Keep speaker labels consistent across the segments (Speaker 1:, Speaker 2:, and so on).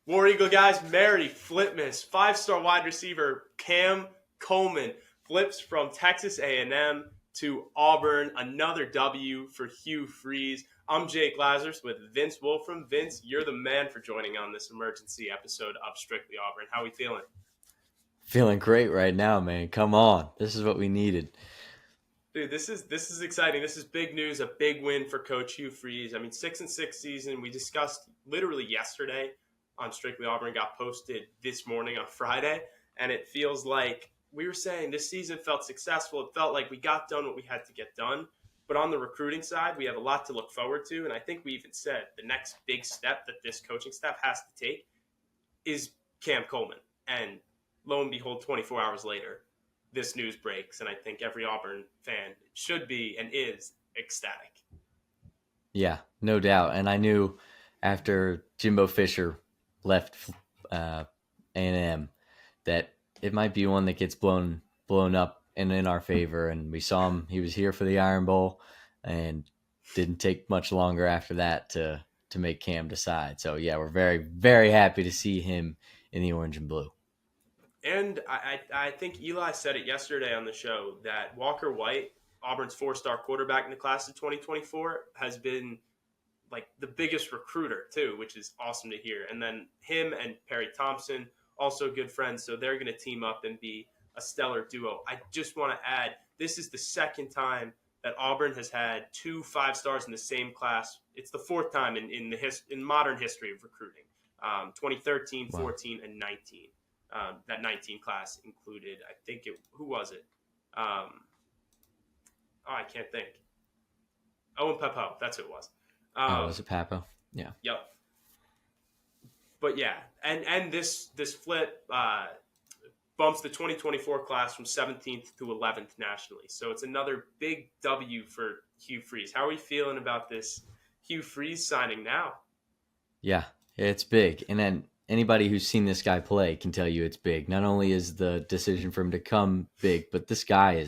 Speaker 1: War Eagle guys, Mary Flipmas, five-star wide receiver Cam Coleman flips from Texas A&M to Auburn. Another W for Hugh Freeze. I'm Jake Lazarus with Vince Wolfram. Vince, you're the man for joining on this emergency episode of Strictly Auburn. How are we feeling?
Speaker 2: Feeling great right now, man. Come on. This is what we needed.
Speaker 1: Dude, this is exciting. This is big news, a big win for Coach Hugh Freeze. I mean, 6-6 season. We discussed literally yesterday on Strictly Auburn, got posted this morning on Friday, and it feels like we were saying this season felt successful. It felt like we got done what we had to get done. But on the recruiting side, we have a lot to look forward to, and I think we even said the next big step that this coaching staff has to take is Cam Coleman. And lo and behold, 24 hours later, this news breaks, and I think every Auburn fan should be and is ecstatic.
Speaker 2: Yeah, no doubt. And I knew after Jimbo Fisher left A&M that it might be one that gets blown up and in our favor. And we saw him; he was here for the Iron Bowl, and didn't take much longer after that to make Cam decide. So yeah, we're very, very happy to see him in the orange and blue.
Speaker 1: And I think Eli said it yesterday on the show that Walker White, Auburn's four-star quarterback in the class of 2024, has been like the biggest recruiter too, which is awesome to hear. And then him and Perry Thompson, also good friends, so they're going to team up and be a stellar duo. I just want to add, this is the second time that Auburn has had two 5-stars in the same class. It's the fourth time in modern history of recruiting. 2013, wow. 14, and 19. That 19 class included, I think who was it? I can't think. Owen Pepo, that's who it was.
Speaker 2: Was it Papo? Yeah.
Speaker 1: Yep. But yeah, and this flip bumps the 2024 class from 17th to 11th nationally. So it's another big W for Hugh Freeze. How are we feeling about this Hugh Freeze signing now?
Speaker 2: Yeah, it's big. And then anybody who's seen this guy play can tell you it's big. Not only is the decision for him to come big, but this guy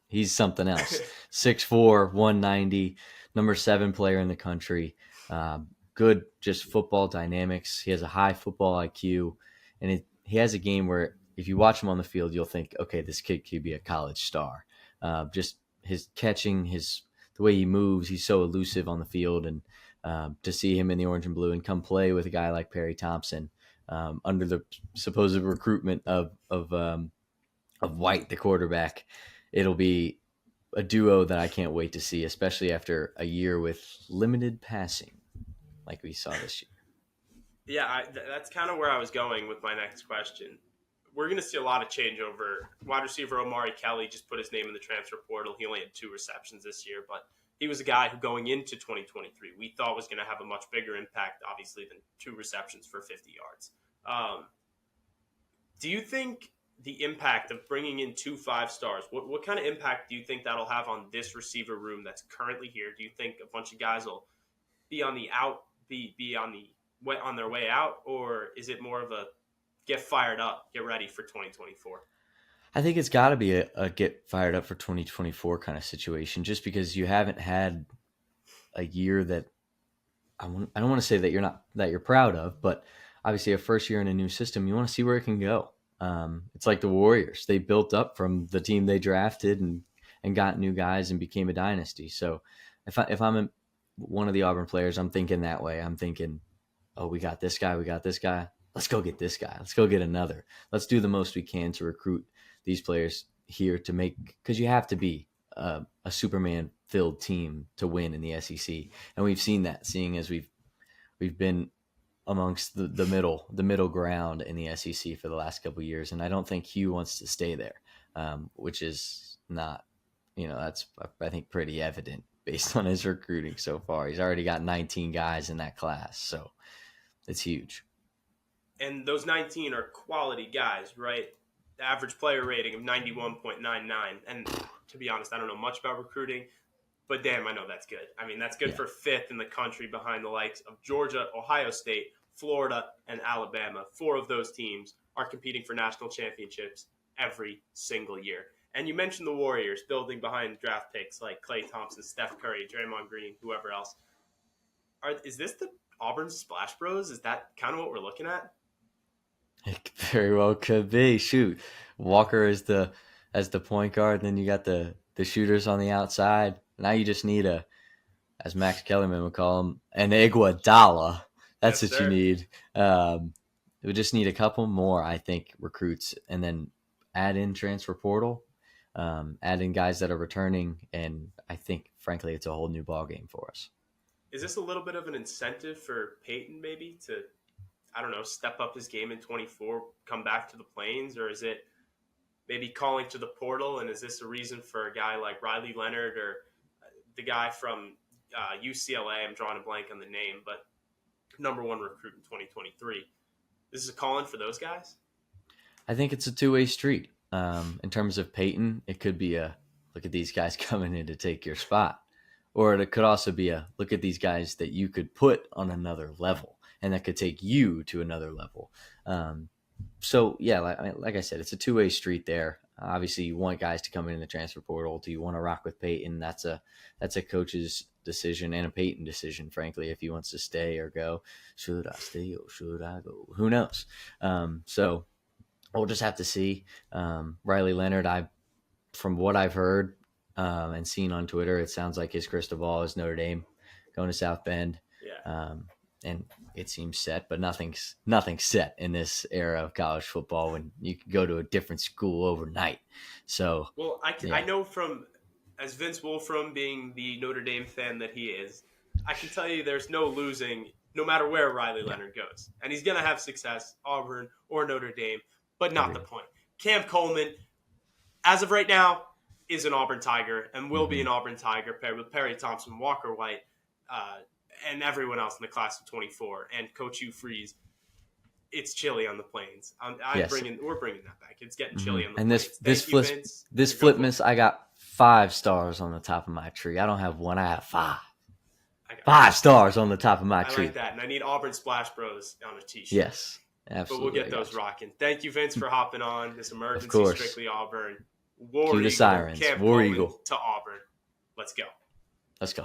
Speaker 2: he's something else. 6'4", 190, number 7 player in the country. Good just football dynamics. He has a high football IQ, and he has a game where if you watch him on the field, you'll think, okay, this kid could be a college star. Just his catching, the way he moves, he's so elusive on the field, and to see him in the orange and blue and come play with a guy like Perry Thompson under the supposed recruitment of White, the quarterback, it'll be a duo that I can't wait to see, especially after a year with limited passing like we saw this year.
Speaker 1: Yeah, that's kind of where I was going with my next question. We're going to see a lot of changeover. Wide receiver Omari Kelly just put his name in the transfer portal. He only had 2 receptions this year, but he was a guy who going into 2023 we thought was going to have a much bigger impact, obviously, than 2 receptions for 50 yards. Do you think the impact of bringing in 2 5-stars, what kind of impact do you think that'll have on this receiver room that's currently here? Do you think a bunch of guys will be on the on their way out, or is it more of a get fired up, get ready for 2024?
Speaker 2: I think it's got to be a get fired up for 2024 kind of situation, just because you haven't had a year that I don't want to say that you're proud of, but obviously a first year in a new system, you want to see where it can go. It's like the Warriors. They built up from the team they drafted and got new guys and became a dynasty. So if I'm one of the Auburn players, I'm thinking that way. I'm thinking, oh, we got this guy. Let's go get this guy. Let's go get another. Let's do the most we can to recruit these players here to make, because you have to be a Superman-filled team to win in the SEC, and we've seen that, seeing as we've been amongst the middle ground in the SEC for the last couple of years, and I don't think Hugh wants to stay there, which is not, that's I think pretty evident based on his recruiting so far. He's already got 19 guys in that class, so it's huge.
Speaker 1: And those 19 are quality guys, right? The average player rating of 91.99. And to be honest, I don't know much about recruiting, but damn, I know that's good. I mean, that's good for 5th in the country behind the likes of Georgia, Ohio State, Florida, and Alabama. 4 of those teams are competing for national championships every single year. And you mentioned the Warriors building behind draft picks like Klay Thompson, Steph Curry, Draymond Green, whoever else. Is this the Auburn's Splash Bros? Is that kind of what we're looking at?
Speaker 2: It very well could be. Shoot, Walker is the as the point guard, and then you got the shooters on the outside. Now you just need a, as Max Kellerman would call him, an Iguodala. That's
Speaker 1: Yes,
Speaker 2: what you
Speaker 1: sir.
Speaker 2: need. We just need a couple more, I think, recruits, and then add in transfer portal, add in guys that are returning, and I think, frankly, it's a whole new ball game for us.
Speaker 1: Is this a little bit of an incentive for Peyton maybe to, I don't know, step up his game in 24, come back to the Plains, or is it maybe calling to the portal? And is this a reason for a guy like Riley Leonard or the guy from UCLA? I'm drawing a blank on the name, but number one recruit in 2023. This is a call in for those guys.
Speaker 2: I think it's a two-way street. In terms of Peyton, it could be a look at these guys coming in to take your spot. Or it could also be a look at these guys that you could put on another level and that could take you to another level. So, yeah, like I said, it's a two-way street there. Obviously, you want guys to come in the transfer portal. Do you want to rock with Peyton? That's a coach's decision and a Peyton decision, frankly, if he wants to stay or go. Should I stay or should I go? Who knows? So we'll just have to see. Riley Leonard, from what I've heard and seen on Twitter, it sounds like his crystal ball is Notre Dame going to South Bend.
Speaker 1: Yeah.
Speaker 2: And it seems set, but nothing's set in this era of college football when you can go to a different school overnight. So,
Speaker 1: well, I know from, as Vince Wolfram being the Notre Dame fan that he is, I can tell you there's no losing no matter where Riley Leonard goes. And he's going to have success, Auburn or Notre Dame, but not the point. Cam Coleman, as of right now, is an Auburn Tiger and will be an Auburn Tiger paired with Perry Thompson, Walker White, and everyone else in the class of 24, and Coach Hugh Freeze. It's chilly on the Plains. We're bringing that back. It's getting chilly on the Plains.
Speaker 2: And this flipmas, I got 5 stars on the top of my tree. I don't have one. I have 5. 5 stars on the top of my tree.
Speaker 1: I like that, and I need Auburn Splash Bros on a T-shirt.
Speaker 2: Yes, absolutely.
Speaker 1: But we'll get those rocking. Thank you, Vince, for hopping on this emergency Strictly Auburn.
Speaker 2: Cue the sirens.
Speaker 1: Camp
Speaker 2: War
Speaker 1: Coleman
Speaker 2: Eagle
Speaker 1: to Auburn. Let's go.
Speaker 2: Let's go.